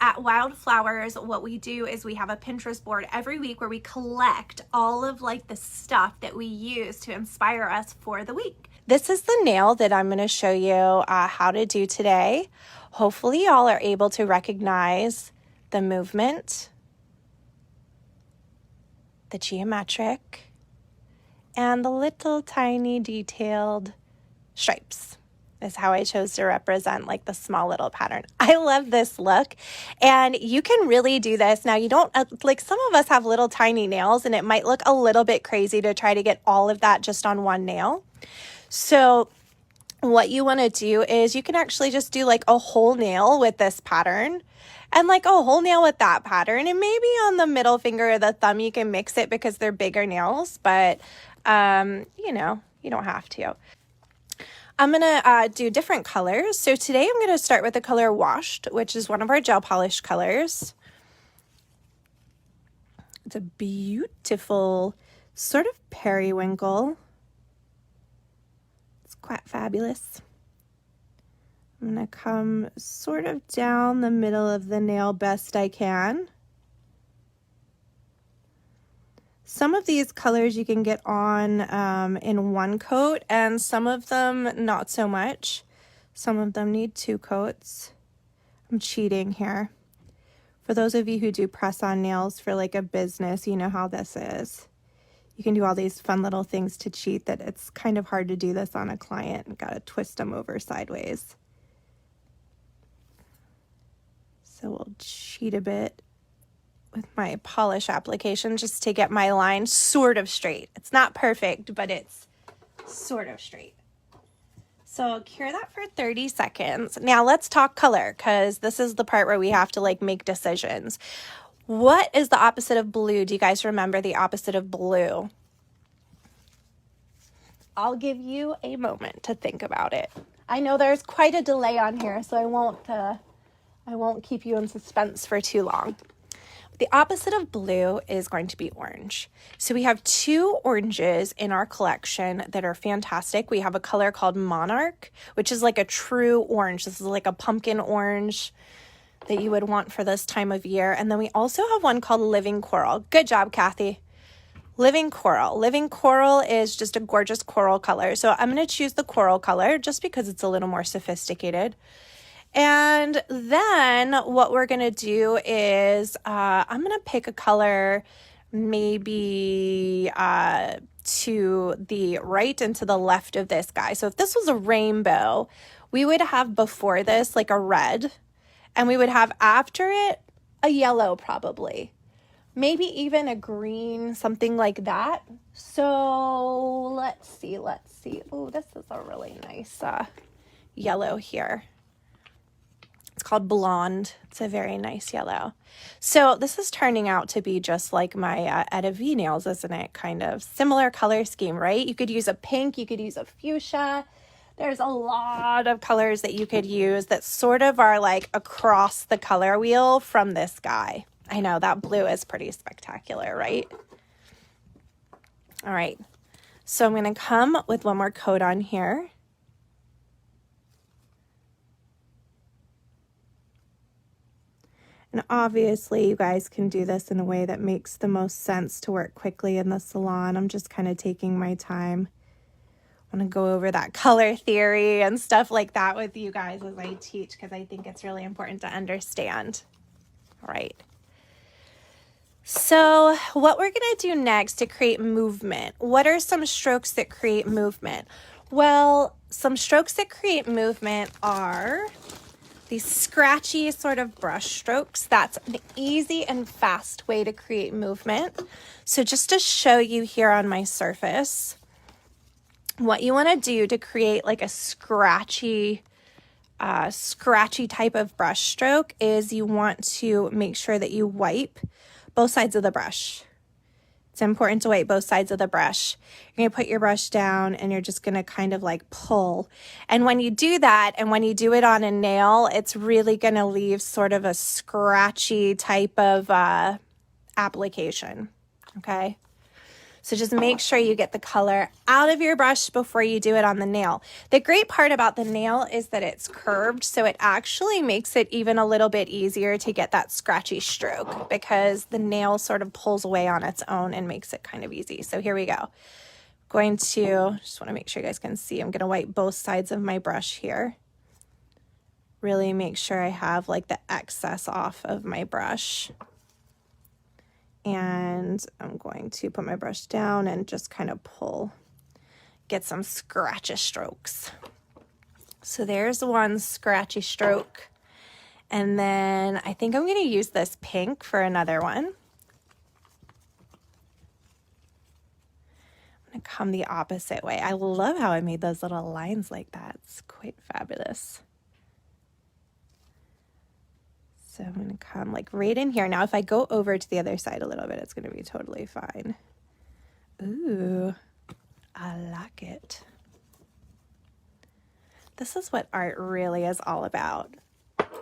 At Wildflowers, what we do is we have a Pinterest board every week where we collect all of like the stuff that we use to inspire us for the week. This is the nail that I'm going to show you how to do today. Hopefully y'all are able to recognize the movement, the geometric, and the little tiny detailed stripes is how I chose to represent like the small little pattern. I love this look, and you can really do this. Now you don't, like some of us have little tiny nails and it might look a little bit crazy to try to get all of that just on one nail. So what you want to do is you can actually just do like a whole nail with this pattern and like a whole nail with that pattern, and maybe on the middle finger or the thumb you can mix it because they're bigger nails, but you know, you don't have to. I'm going to do different colors. So today I'm going to start with the color Washed, which is one of our gel polish colors. It's a beautiful sort of periwinkle. It's quite fabulous. I'm going to come sort of down the middle of the nail best I can. Some of these colors you can get on in one coat, and some of them not so much. Some of them need 2 coats. I'm cheating here. For those of you who do press-on nails for like a business, you know how this is. You can do all these fun little things to cheat that it's kind of hard to do this on a client. Got to twist them over sideways. So we'll cheat a bit with my polish application just to get my line sort of straight. It's not perfect, but it's sort of straight. So cure that for 30 seconds. Now let's talk color, because this is the part where we have to like make decisions. What is the opposite of blue? Do you guys remember the opposite of blue? I'll give you a moment to think about it. I know there's quite a delay on here, so I won't keep you in suspense for too long. The opposite of blue is going to be orange. So we have 2 oranges in our collection that are fantastic. We have a color called Monarch, which is like a true orange. This is like a pumpkin orange that you would want for this time of year. And then we also have one called Living Coral. Good job, Kathy. Living Coral. Living Coral is just a gorgeous coral color. So I'm going to choose the coral color just because it's a little more sophisticated. And then what we're going to do is I'm going to pick a color maybe to the right and to the left of this guy. So if this was a rainbow, we would have before this like a red, and we would have after it a yellow probably. Maybe even a green, something like that. So let's see. Oh, this is a really nice yellow here. It's called Blonde. It's a very nice yellow. So this is turning out to be just like my Etta V nails, isn't it? Kind of similar color scheme, right? You could use a pink, you could use a fuchsia. There's a lot of colors that you could use that sort of are like across the color wheel from this guy. I know that blue is pretty spectacular, right? All right. So I'm going to come with one more coat on here. And obviously you guys can do this in a way that makes the most sense to work quickly in the salon. I'm just kind of taking my time. I want to go over that color theory and stuff like that with you guys as I teach, because I think it's really important to understand. All right. So what we're going to do next to create movement, what are some strokes that create movement? Well, some strokes that create movement are these scratchy sort of brush strokes. That's an easy and fast way to create movement. So just to show you here on my surface, what you want to do to create like a scratchy type of brush stroke is you want to make sure that you wipe both sides of the brush. It's important to wipe both sides of the brush. You're going to put your brush down and you're just going to kind of like pull. And when you do that, and when you do it on a nail, it's really going to leave sort of a scratchy type of application. Okay. So just make sure you get the color out of your brush before you do it on the nail. The great part about the nail is that it's curved, so it actually makes it even a little bit easier to get that scratchy stroke because the nail sort of pulls away on its own and makes it kind of easy. So here we go. Going to, just want to make sure you guys can see, I'm going to wipe both sides of my brush here. Really make sure I have like the excess off of my brush. And I'm going to put my brush down and just kind of pull, get some scratchy strokes. So there's one scratchy stroke. And then I think I'm going to use this pink for another one. I'm going to come the opposite way. I love how I made those little lines like that. It's quite fabulous. So I'm going to come like right in here. Now, if I go over to the other side a little bit, it's going to be totally fine. Ooh, I like it. This is what art really is all about.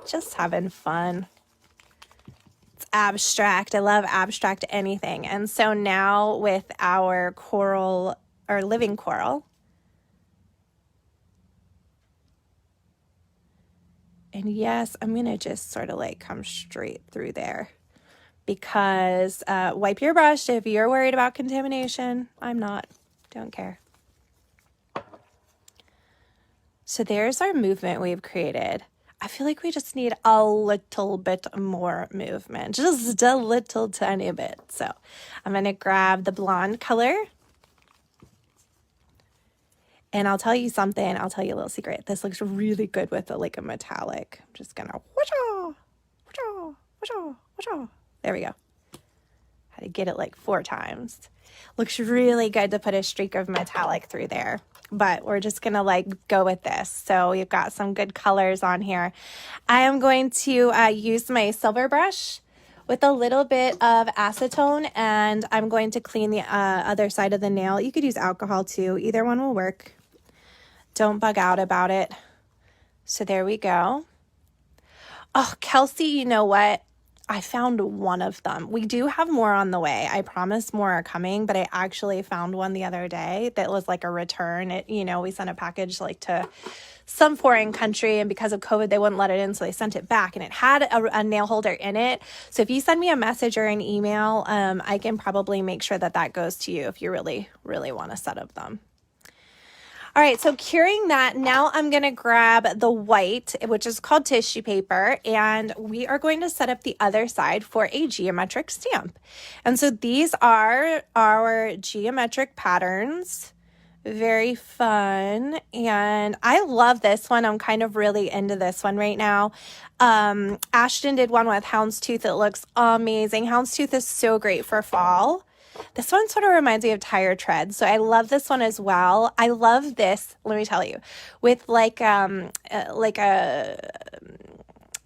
Just having fun. It's abstract. I love abstract anything. And so now with our coral, our living coral, and yes, I'm going to just sort of like come straight through there because wipe your brush if you're worried about contamination. I'm not. Don't care. So there's our movement we've created. I feel like we just need a little bit more movement, just a little tiny bit. So I'm going to grab the blonde color. And I'll tell you something, I'll tell you a little secret. This looks really good with like a metallic. I'm just gonna, there we go. Had to get it like 4 times. Looks really good to put a streak of metallic through there. But we're just gonna like go with this. So we've got some good colors on here. I am going to use my silver brush with a little bit of acetone, and I'm going to clean the other side of the nail. You could use alcohol too. Either one will work. Don't bug out about it. So there we go. Oh, Kelsey, you know what? I found one of them. We do have more on the way. I promise more are coming, but I actually found one the other day that was like a return. It, you know, we sent a package like to some foreign country, and because of COVID, they wouldn't let it in, so they sent it back, and it had a nail holder in it. So if you send me a message or an email, I can probably make sure that that goes to you if you really, really want a set of them. All right, so curing that, now I'm going to grab the white, which is called tissue paper, and we are going to set up the other side for a geometric stamp. And so these are our geometric patterns. Very fun, and I love this one. I'm kind of really into this one right now. Ashton did one with houndstooth. It looks amazing. Houndstooth is so great for fall. This one sort of reminds me of tire tread, so I love this one as well. I love this, let me tell you, with like a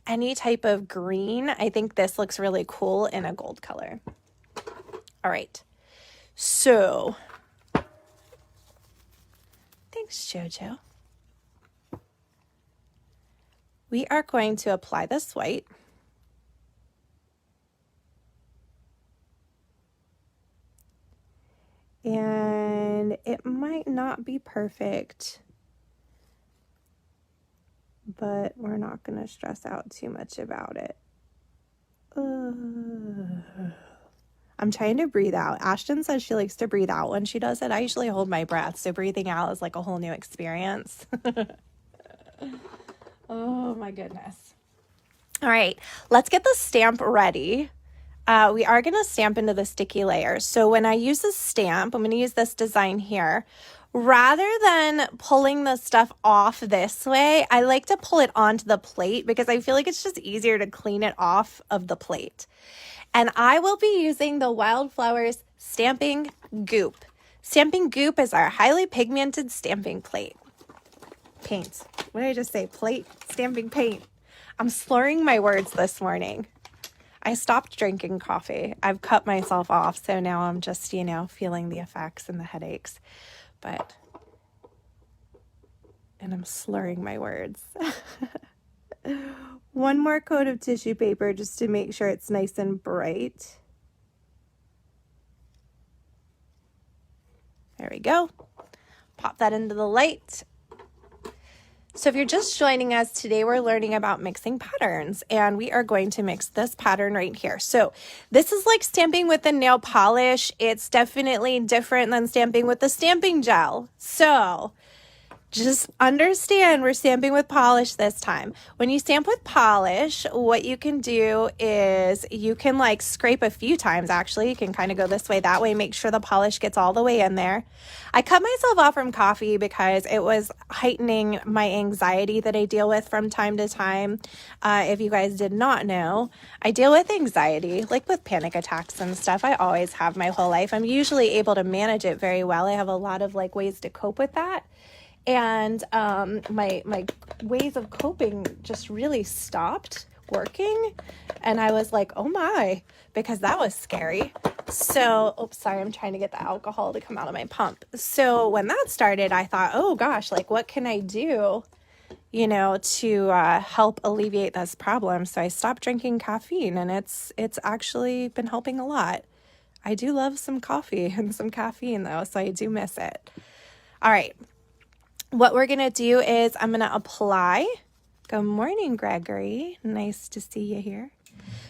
any type of green. I think this looks really cool in a gold color. All right, so thanks, Jojo. We are going to apply this white. And it might not be perfect, but we're not going to stress out too much about it. I'm trying to breathe out. Ashton says she likes to breathe out when she does it. I usually hold my breath, so breathing out is like a whole new experience. Oh my goodness. All right, let's get the stamp ready. We are going to stamp into the sticky layer. So when I use this stamp, I'm going to use this design here. Rather than pulling the stuff off this way, I like to pull it onto the plate because I feel like it's just easier to clean it off of the plate. And I will be using the Wildflowers Stamping Goop. Stamping Goop is our highly pigmented stamping plate. Paint. What did I just say? Plate, stamping paint. I'm slurring my words this morning. I stopped drinking coffee. I've cut myself off, so now I'm just, you know, feeling the effects and the headaches. And I'm slurring my words. One more coat of tissue paper just to make sure it's nice and bright. There we go. Pop that into the light. So if you're just joining us today, we're learning about mixing patterns, and we are going to mix this pattern right here. So this is like stamping with a nail polish. It's definitely different than stamping with the stamping gel. So just understand we're stamping with polish this time. When you stamp with polish, what you can do is you can like scrape a few times. Actually, you can kind of go this way, that way, make sure the polish gets all the way in there. I cut myself off from coffee because it was heightening my anxiety that I deal with from time to time. If you guys did not know, I deal with anxiety, like with panic attacks and stuff. I always have my whole life. I'm usually able to manage it very well. I have a lot of like ways to cope with that. And my ways of coping just really stopped working. And I was like, oh my, because that was scary. So, oops, sorry, I'm trying to get the alcohol to come out of my pump. So when that started, I thought, oh gosh, like what can I do, you know, to help alleviate this problem? So I stopped drinking caffeine, and it's actually been helping a lot. I do love some coffee and some caffeine though, so I do miss it. All right. What we're going to do is I'm going to apply. Good morning, Gregory. Nice to see you here.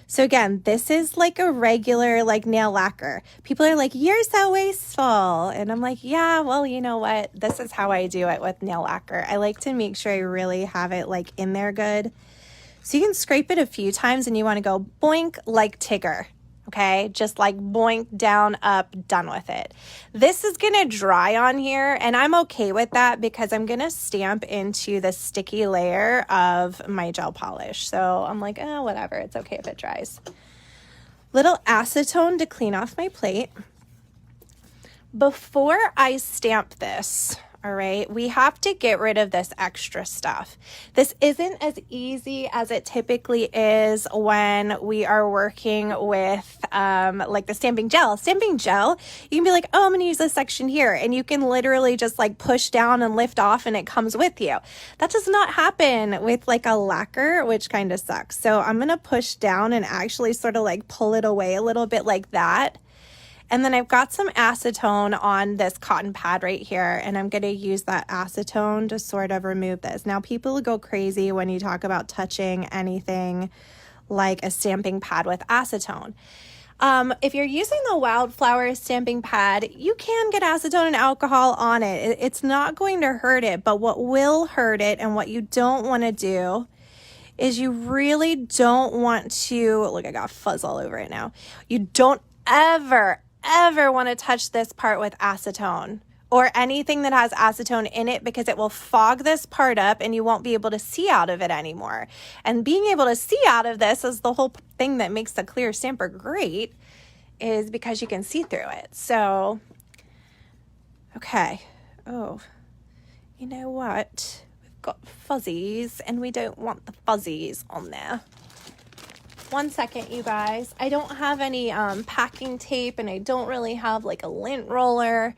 So again, this is like a regular like nail lacquer. People are like, you're so wasteful. And I'm like, yeah, well, you know what? This is how I do it with nail lacquer. I like to make sure I really have it like in there good. So you can scrape it a few times and you want to go boink like Tigger. Okay, just like boink, down, up, done with it. This is going to dry on here, and I'm okay with that because I'm going to stamp into the sticky layer of my gel polish. So I'm like, oh, whatever. It's okay if it dries. Little acetone to clean off my plate. Before I stamp this, all right, we have to get rid of this extra stuff. This isn't as easy as it typically is when we are working with like the stamping gel. Stamping gel, you can be like, oh, I'm gonna use this section here. And you can literally just like push down and lift off and it comes with you. That does not happen with like a lacquer, which kind of sucks. So I'm gonna push down and actually sort of like pull it away a little bit like that. And then I've got some acetone on this cotton pad right here, and I'm going to use that acetone to sort of remove this. Now, people go crazy when you talk about touching anything like a stamping pad with acetone. If you're using the Wildflower stamping pad, you can get acetone and alcohol on it. It's not going to hurt it, but what will hurt it and what you don't want to do is you really don't want to, look, I got fuzz all over it now. You don't ever want to touch this part with acetone or anything that has acetone in it, because it will fog this part up and you won't be able to see out of it anymore. And being able to see out of this is the whole thing that makes the clear stamper great, is because you can see through it. So, okay. Oh, you know what? We've got fuzzies and we don't want the fuzzies on there. 1 second, you guys. I don't have any packing tape, and I don't really have like a lint roller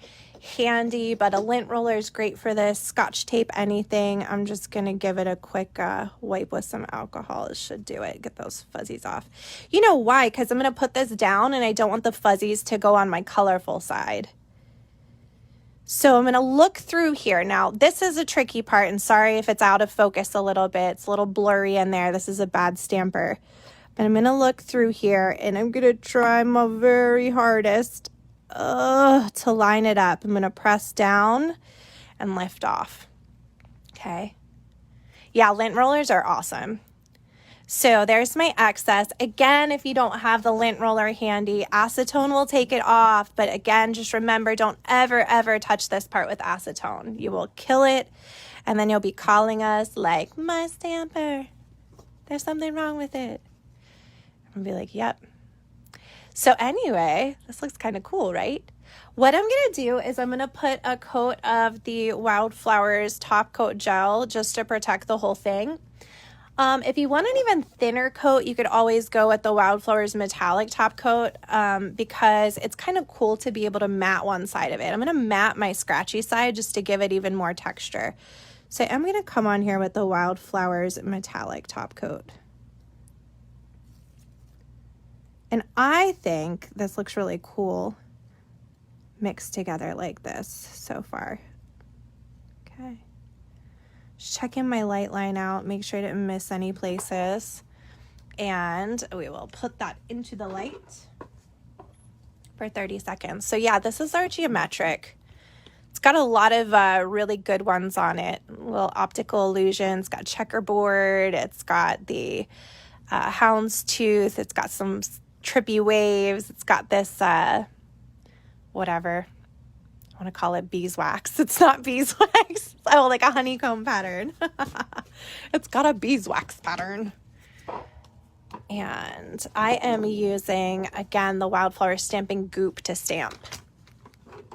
handy, but a lint roller is great for this. Scotch tape, anything. I'm just going to give it a quick wipe with some alcohol. It should do it. Get those fuzzies off. You know why? Because I'm going to put this down, and I don't want the fuzzies to go on my colorful side. So I'm going to look through here. Now, this is a tricky part, and sorry if it's out of focus a little bit. It's a little blurry in there. This is a bad stamper. But I'm going to look through here, and I'm going to try my very hardest to line it up. I'm going to press down and lift off. Okay. Yeah, lint rollers are awesome. So there's my excess. Again, if you don't have the lint roller handy, acetone will take it off. But again, just remember, don't ever touch this part with acetone. You will kill it, and then you'll be calling us like, my stamper, there's something wrong with it. And be like, yep. So anyway, this looks kind of cool, right? What I'm going to do is I'm going to put a coat of the Wildflowers top coat gel just to protect the whole thing. If you want an even thinner coat, you could always go with the Wildflowers metallic top coat because it's kind of cool to be able to matte one side of it. I'm going to matte my scratchy side just to give it even more texture. So I'm going to come on here with the Wildflowers metallic top coat. And I think this looks really cool. mixed together like this so far. Okay. Just checking my light line out, make sure I didn't miss any places. And we will put that into the light for 30 seconds. So yeah, this is our geometric. It's got a lot of really good ones on it. Little optical illusion. It's got checkerboard. It's got the houndstooth. It's got some trippy waves. It's got this, whatever. I want to call it beeswax. It's not beeswax. Oh, like a honeycomb pattern. It's got a beeswax pattern. And I am using, again, the Wildflower Stamping Goop to stamp.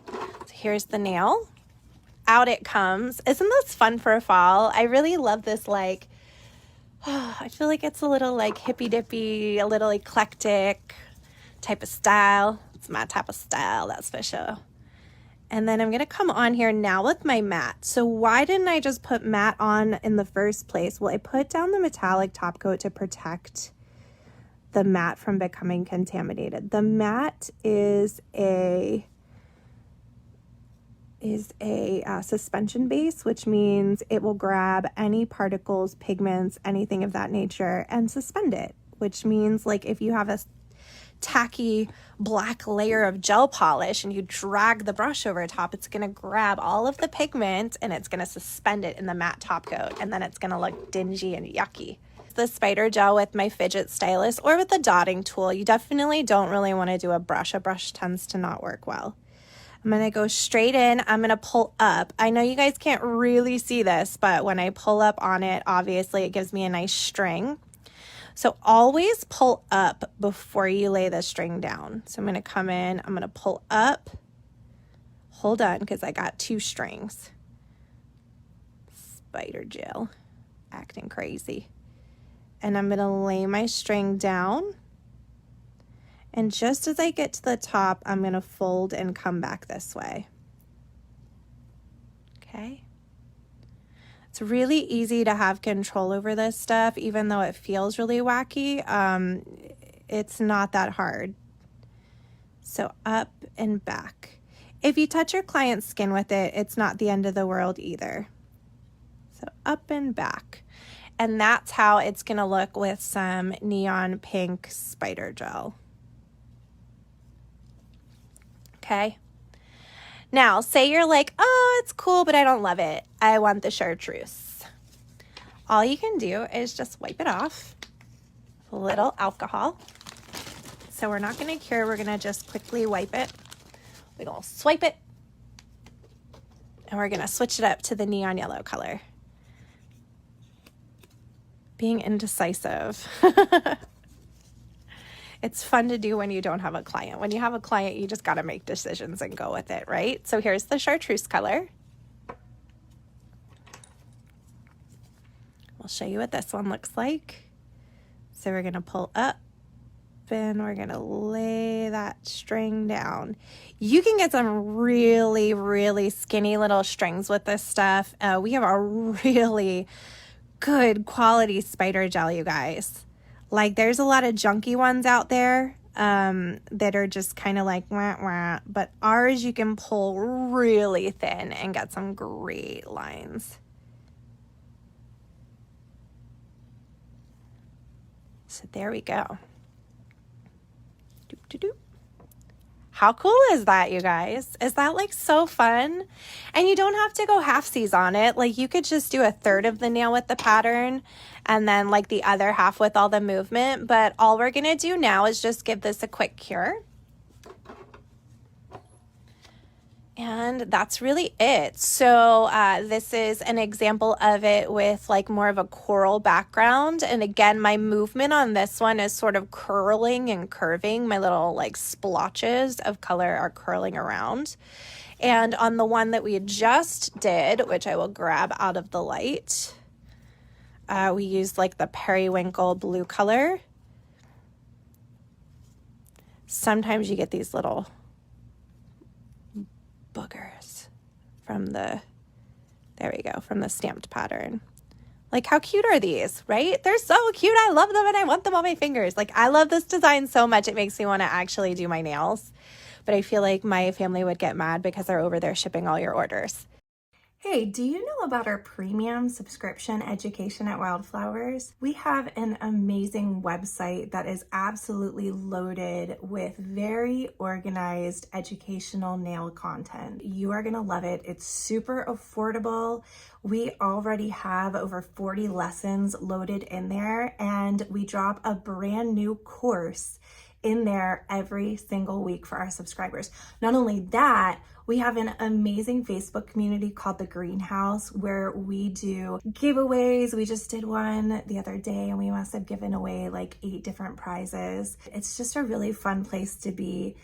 So here's the nail. Out it comes. Isn't this fun for fall? I really love this, like, I feel like it's a little like hippy-dippy, a little eclectic type of style. It's my type of style, that's for sure. And then I'm going to come on here now with my matte. So why didn't I just put matte on in the first place? Well, I put down the metallic top coat to protect the matte from becoming contaminated. The matte is a suspension base, which means it will grab any particles, pigments, anything of that nature and suspend it, which means like if you have a tacky black layer of gel polish and you drag the brush over top, it's going to grab all of the pigment and it's going to suspend it in the matte top coat, and then it's going to look dingy and yucky. The spider gel with my fidget stylus or with the dotting tool, you definitely don't really want to do a brush. A brush tends to not work well. I'm going to go straight in. I'm going to pull up. I know you guys can't really see this, but when I pull up on it, obviously it gives me a nice string. So always pull up before you lay the string down. So I'm going to come in, I'm going to pull up, hold on, because I got two strings. Spider gel, acting crazy. And I'm going to lay my string down. And just as I get to the top, I'm going to fold and come back this way. Okay. It's really easy to have control over this stuff, even though it feels really wacky. It's not that hard. So up and back. If you touch your client's skin with it, it's not the end of the world either. So up and back. And that's how it's going to look with some neon pink spider gel. Okay. Now, say you're like, oh, it's cool, but I don't love it. I want the chartreuse. All you can do is just wipe it off. A little alcohol. So we're not going to cure. We're going to just quickly wipe it. We're going to swipe it. And we're going to switch it up to the neon yellow color. Being indecisive. It's fun to do when you don't have a client. When you have a client, you just got to make decisions and go with it, right? So here's the chartreuse color. We'll show you what this one looks like. So we're going to pull up and we're going to lay that string down. You can get some really, really skinny little strings with this stuff. We have a really good quality spider gel, you guys. Like, there's a lot of junky ones out there that are just kind of like wah, wah, but ours you can pull really thin and get some great lines. So there we go. Doop, doop, doop. How cool is that, you guys? Is that like so fun? And you don't have to go halfsies on it. Like, you could just do a third of the nail with the pattern and then like the other half with all the movement. But all we're going to do now is just give this a quick cure. And that's really it. So this is an example of it with like more of a coral background. And again, my movement on this one is sort of curling and curving. My little like splotches of color are curling around. And on the one that we just did, which I will grab out of the light, we used like the periwinkle blue color. Sometimes you get these little boogers from the, there we go, from the stamped pattern. Like, how cute are these, right? They're so cute. I love them and I want them on my fingers. Like, I love this design so much. It makes me want to actually do my nails. but I feel like my family would get mad because they're over there shipping all your orders. Hey, do you know about our premium subscription education at Wildflowers? We have an amazing website that is absolutely loaded with very organized educational nail content. You are gonna love it. It's super affordable. We already have over 40 lessons loaded in there, and we drop a brand new course in there every single week for our subscribers. Not only that, we have an amazing Facebook community called The Greenhouse where we do giveaways. We just did one the other day and we must have given away like 8 different prizes. It's just a really fun place to be,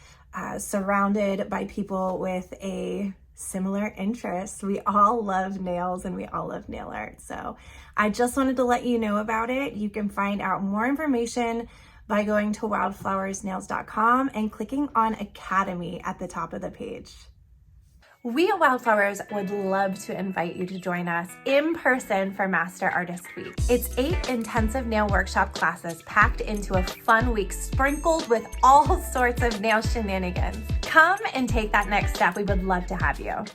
surrounded by people with a similar interest. We all love nails and we all love nail art. So I just wanted to let you know about it. You can find out more information by going to wildflowersnails.com and clicking on Academy at the top of the page. We at Wildflowers would love to invite you to join us in person for Master Artist Week. It's 8 intensive nail workshop classes packed into a fun week sprinkled with all sorts of nail shenanigans. Come and take that next step. We would love to have you.